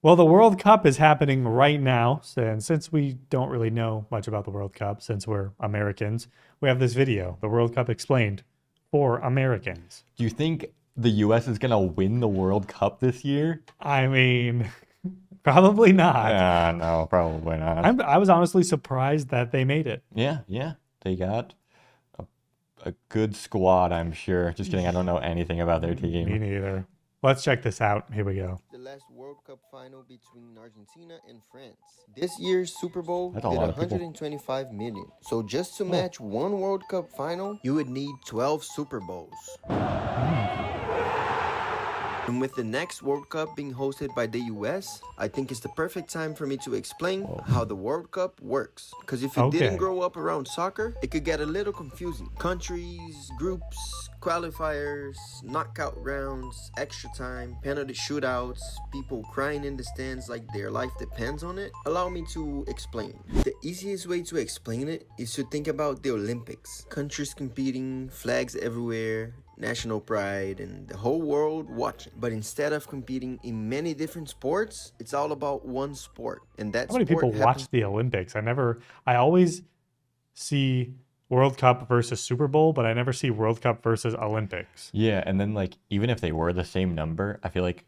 Well, the World Cup is happening right now, and since we don't really know much about the World Cup, since we're Americans, we have this video, the World Cup explained for Americans. Do you think the US is gonna win the World Cup this year? I mean, probably not. No, probably not. I was honestly surprised that they made it. Yeah. They got a good squad, I'm sure. Just kidding, I don't know anything about their Me team. neither. Let's check this out. Here we go. The last World Cup final between Argentina and France. This year's Super Bowl That's a did lot of people. 125 million. So just to match one World Cup final, you would need 12 Super Bowls. And with the next World Cup being hosted by the US, I think it's the perfect time for me to explain how the World Cup works. Because if you didn't grow up around soccer, it could get a little confusing. Countries, groups, qualifiers, knockout rounds, extra time, penalty shootouts, people crying in the stands like their life depends on it. Allow me to explain. The easiest way to explain it is to think about the Olympics. Countries competing, flags everywhere, national pride, and the whole world watching. But instead of competing in many different sports, it's all about one sport. And that How many people watch the Olympics? I always see World Cup versus Super Bowl, but I never see World Cup versus Olympics. Yeah, and then like even if they were the same number, I feel like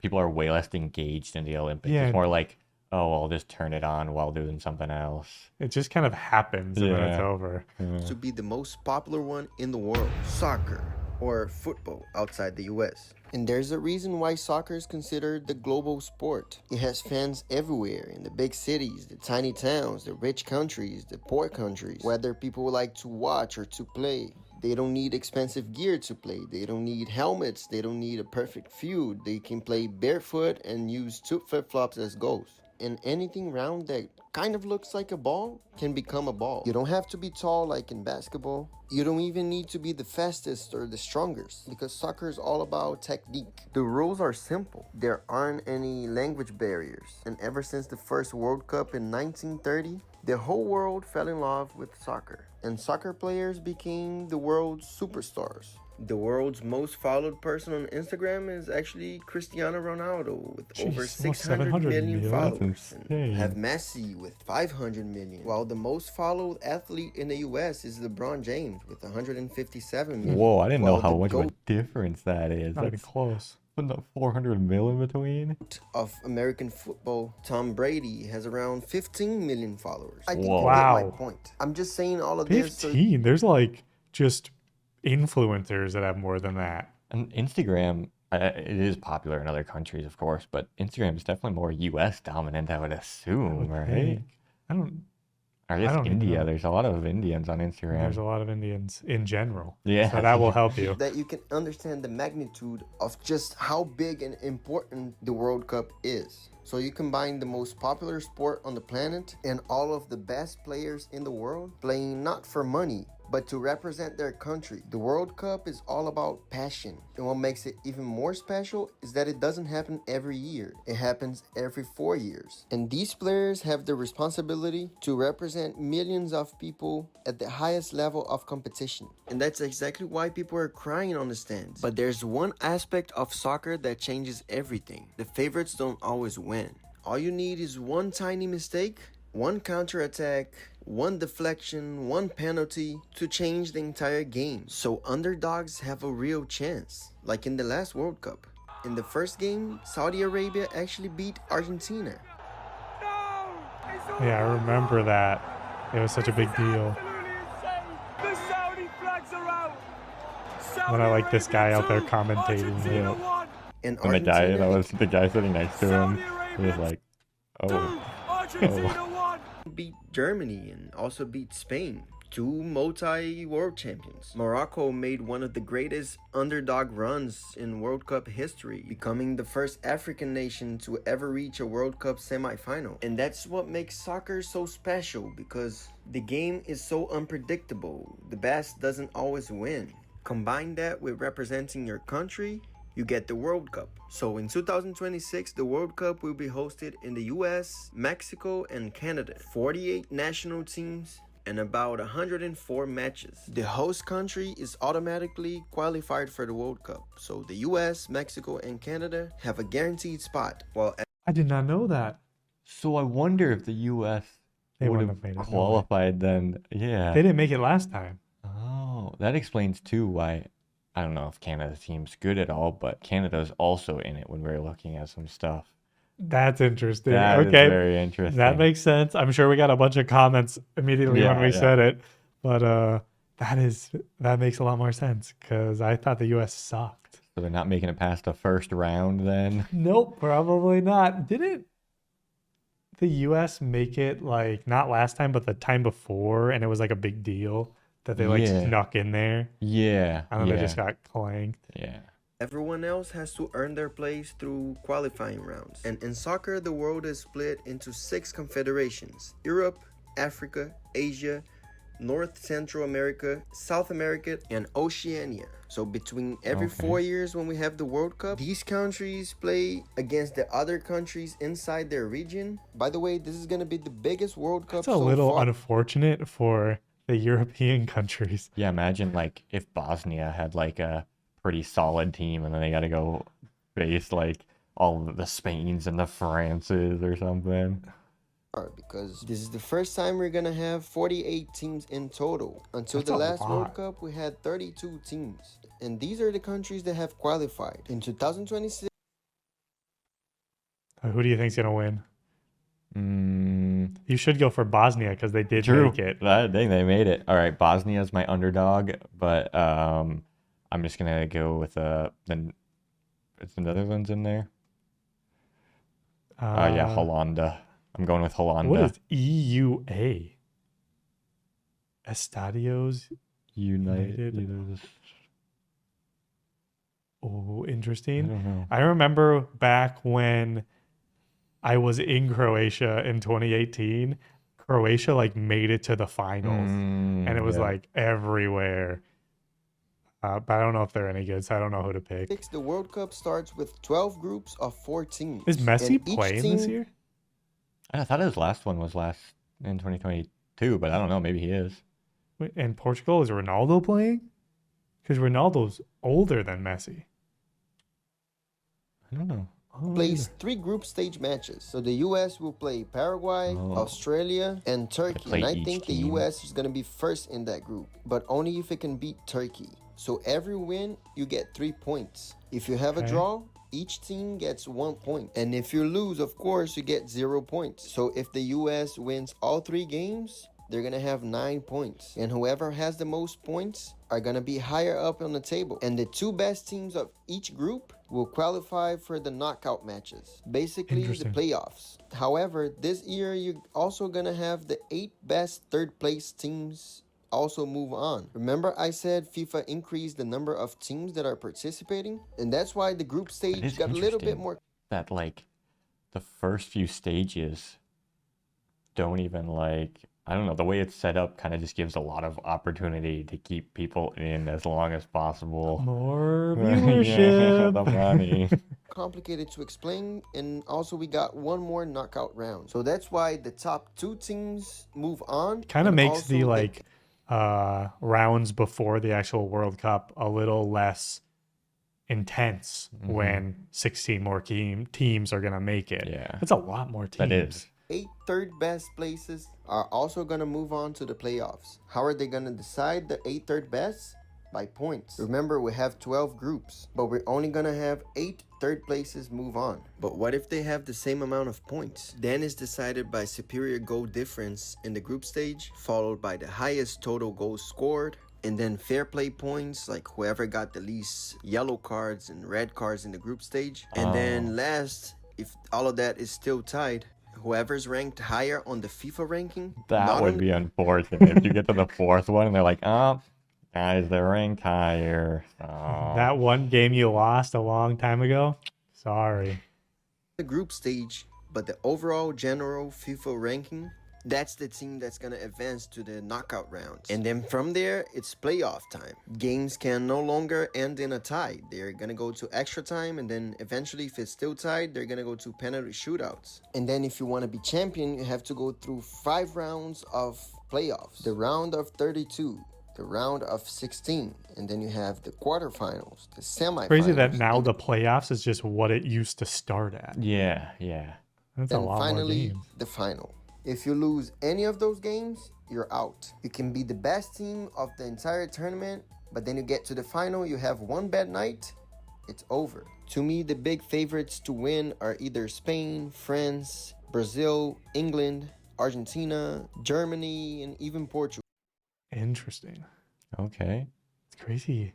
people are way less engaged in the Olympics. Yeah. It's more like, oh, I'll just turn it on while doing something else. It just kind of happens and then it's Yeah. over. to be the most popular one in the world, soccer or football outside the US. And there's a reason why soccer is considered the global sport. It has fans everywhere, in the big cities, the tiny towns, the rich countries, the poor countries. Whether people like to watch or to play, they don't need expensive gear to play. They don't need helmets. They don't need a perfect field. They can play barefoot and use two flip-flops as goals. And anything round that kind of looks like a ball can become a ball. You don't have to be tall like in basketball. You don't even need to be the fastest or the strongest, because soccer is all about technique. The rules are simple. There aren't any language barriers. And ever since the first World Cup in 1930, the whole world fell in love with soccer. And soccer players became the world's superstars. The world's most followed person on Instagram is actually Cristiano Ronaldo with over Jeez, 600 700 million million. followers. That's And insane. have Messi with 500 million. While the most followed athlete in the US is LeBron James with 157 million. Whoa, I didn't know While how the much of a GOAT difference that is. Not even That's close. putting up 400 mil in between. of American football, Tom Brady, has around 15 million followers. I think Whoa. you get my Wow. point. I'm just saying all of this so 15? There's like just influencers that have more than that. And Instagram, it is popular in other countries, of course, but Instagram is definitely more US dominant, I would assume, right? think. I don't. Or I I guess don't even India. know. There's a lot of Indians on Instagram. There's a lot of Indians in general. Yeah. So that will help you. that you can understand the magnitude of just how big and important the World Cup is. So you combine the most popular sport on the planet and all of the best players in the world playing not for money, but to represent their country. The World Cup is all about passion. And what makes it even more special is that it doesn't happen every year. It happens every 4 years. And these players have the responsibility to represent millions of people at the highest level of competition. And that's exactly why people are crying on the stands. But there's one aspect of soccer that changes everything. The favorites don't always win. All you need is one tiny mistake, one counterattack, one deflection, one penalty to change the entire game. So underdogs have a real chance, like in the last World Cup. In the first game, Saudi Arabia actually beat Argentina. Yeah, I remember that. It was such a big deal. The Saudi flags are out. When I like this guy out there commentating. Argentina Yeah. won. And And the guy, that Argentina was the guy sitting next to him. He was like, oh. Argentina won. beat Germany and also beat Spain, two multi-world champions. Morocco made one of the greatest underdog runs in World Cup history, becoming the first African nation to ever reach a World Cup semi-final. And that's what makes soccer so special, because the game is so unpredictable. The best doesn't always win. Combine that with representing your country, you get the World Cup. So in 2026, the World Cup will be hosted in the US, Mexico, and Canada. 48 national teams and about 104 matches. The host country is automatically qualified for the World Cup. So the US, Mexico, and Canada have a guaranteed spot, while I did not know that. So I wonder if the U.S. They would wouldn't have have made it. No way. qualified then. Yeah. They didn't make it last time. Oh, that explains too why. I don't know if Canada's team's good at all, but Canada's also in it when we're looking at some stuff. That's interesting. That is Okay. very interesting. That makes sense. I'm sure we got a bunch of comments immediately when Yeah, we yeah. said it. But that makes a lot more sense because I thought the US sucked. So they're not making it past the first round then. Nope, probably not. Didn't the US make it like not last time, but the time before, and it was like a big deal that they like Yeah. snuck in there Yeah. and then yeah. they just got clanked? Yeah. Everyone else has to earn their place through qualifying rounds. And in soccer, the world is split into 6 confederations: Europe, Africa, Asia, North Central America, South America, and Oceania. So between every Okay. 4 years when we have the World Cup, these countries play against the other countries inside their region. By the way, this is going to be the biggest World Cup It's a so little far. unfortunate for the European countries. Yeah, imagine like if Bosnia had like a pretty solid team and then they got to go face like all of the Spains and the Frances or something. Because this is the first time we're gonna have 48 teams in total. Until That's the a last lot. World Cup, we had 32 teams. And these are the countries that have qualified. In 2026, Who do you think's gonna win? Mm, You should go for Bosnia because they did true. make it. I think they made it. All right, Bosnia's my underdog, but I'm just gonna go with is the Netherlands in there? Yeah, Hollanda. I'm going with Hollanda. What is EUA? Estadios. United? United? Oh, I interesting. don't know. I remember back when I was in Croatia in 2018, Croatia like made it to the finals and it was Yeah. like everywhere. But I don't know if they're any good, so I don't know who to pick. the World Cup starts with 12 groups of 4 teams. Is Messi And each playing this team- year? I thought his last one was last in 2022, but I don't know. Maybe he is. Wait, in Portugal, is Ronaldo playing? Because Ronaldo's older than Messi. I don't know. Oh, Plays 3 group stage matches. So the US will play Paraguay, Oh. Australia, and Turkey. play And I each think the team. US is going to be first in that group, but only if it can beat Turkey. So every win, you get 3 points. If you have a Okay. draw, each team gets 1 point. And if you lose, of course, you get 0 points. So if the US wins all 3 games, they're gonna have 9 points. And whoever has the most points are gonna be higher up on the table. And the 2 best teams of each group will qualify for the knockout matches. Basically, the Interesting. playoffs. However, this year you're also gonna have the 8 best third place teams also move on. Remember I said FIFA increased the number of teams that are participating? And that's why the group It stage is got a little bit interesting more that like the first few stages don't even like I don't know, the way it's set up kind of just gives a lot of opportunity to keep people in as long as possible. more Yeah, viewership. the money. complicated to explain, and also we got one more knockout round. So that's why the top 2 teams move on. Kind of and makes also the like rounds before the actual World Cup a little less intense when 16 more teams are gonna make it. Yeah. It's a lot more teams. That is. 8 third best places are also going to move on to the playoffs. How are they going to decide the 8 third best? By points. Remember, we have 12 groups, but we're only going to have 8 third places move on. But what if they have the same amount of points? Then it's decided by superior goal difference in the group stage, followed by the highest total goals scored, and then fair play points, like whoever got the least yellow cards and red cards in the group stage. And then last, if all of that is still tied, whoever's ranked higher on the FIFA ranking, That not would on- be unfortunate if you get to the 4th one and they're like, oh, guys, they're ranked higher. Oh. That one game you lost a long time ago. Sorry. the group stage, but the overall general FIFA ranking, that's the team that's gonna advance to the knockout rounds. And then from there, it's playoff time. Games can no longer end in a tie. They're gonna go to extra time, and then eventually, if it's still tied, they're gonna go to penalty shootouts. And then if you wanna be champion, you have to go through 5 rounds of playoffs. The round of 32, the round of 16, and then you have the quarterfinals, the semifinals. Crazy that now the playoffs is just what it used to start at. Yeah, yeah. That's a And lot more finally, games. the final. If you lose any of those games, you're out. You can be the best team of the entire tournament, but then you get to the final, you have one bad night, it's over. To me, the big favorites to win are either Spain, France, Brazil, England, Argentina, Germany, and even Portugal. Interesting. Okay. It's crazy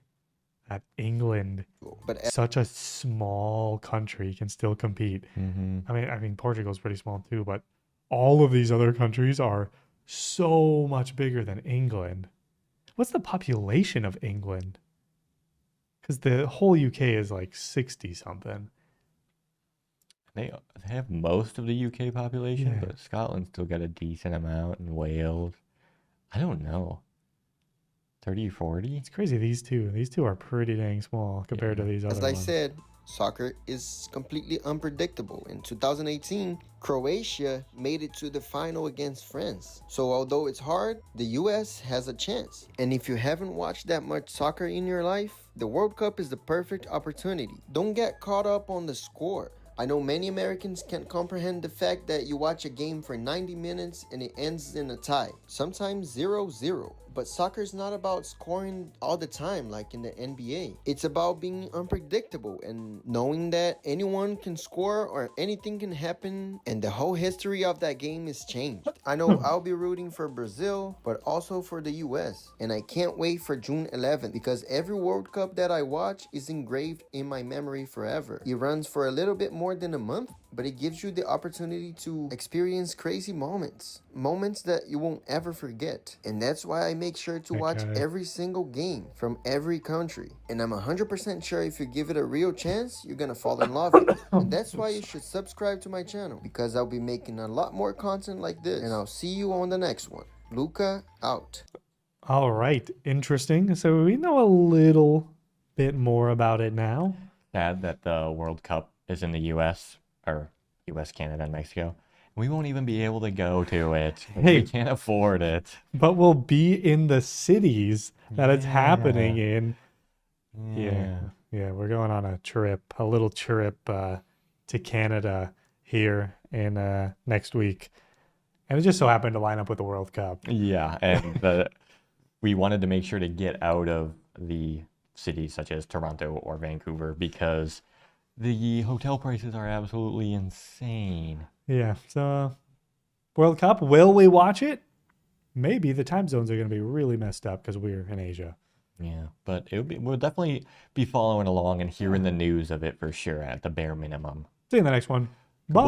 that England, But such a small country, can still compete. Mm-hmm. I mean, Portugal's pretty small too, but all of these other countries are so much bigger than England. What's the population of England? Because the whole UK is like 60 something. They have most of the UK population, Yeah. but Scotland still got a decent amount, and Wales. I don't know. 30, 40? It's crazy. These two are pretty dang small compared to Yeah. these as other I ones. said, soccer is completely unpredictable. In 2018, Croatia made it to the final against France. So although it's hard, the US has a chance. And if you haven't watched that much soccer in your life, the World Cup is the perfect opportunity. Don't get caught up on the score. I know many Americans can't comprehend the fact that you watch a game for 90 minutes and it ends in a tie, sometimes 0-0. But soccer is not about scoring all the time like in the NBA. It's about being unpredictable and knowing that anyone can score or anything can happen and the whole history of that game is changed. I know I'll be rooting for Brazil, but also for the US. And I can't wait for June 11th because every World Cup that I watch is engraved in my memory forever. It runs for a little bit more than a month, but it gives you the opportunity to experience crazy moments that you won't ever forget. And that's why I make sure to watch Okay. every single game from every country. And I'm 100% sure if you give it a real chance, you're gonna fall in love with it. And that's why you should subscribe to my channel, because I'll be making a lot more content like this. And I'll see you on the next one. Luca out. All right. Interesting. So we know a little bit more about it now. Sad that the World Cup is in the US, or US, Canada, and Mexico. We won't even be able to go to it. Hey. We can't afford it. But we'll be in the cities that it's happening in. Yeah. Yeah, we're going on a little trip to Canada here in next week. And it just so happened to line up with the World Cup. Yeah, and we wanted to make sure to get out of the cities such as Toronto or Vancouver because the hotel prices are absolutely insane. Yeah, so World Cup, will we watch it? Maybe. The time zones are going to be really messed up because we're in Asia. Yeah, but we'll definitely be following along and hearing the news of it for sure at the bare minimum. See you in the next one. Goodbye. Bye.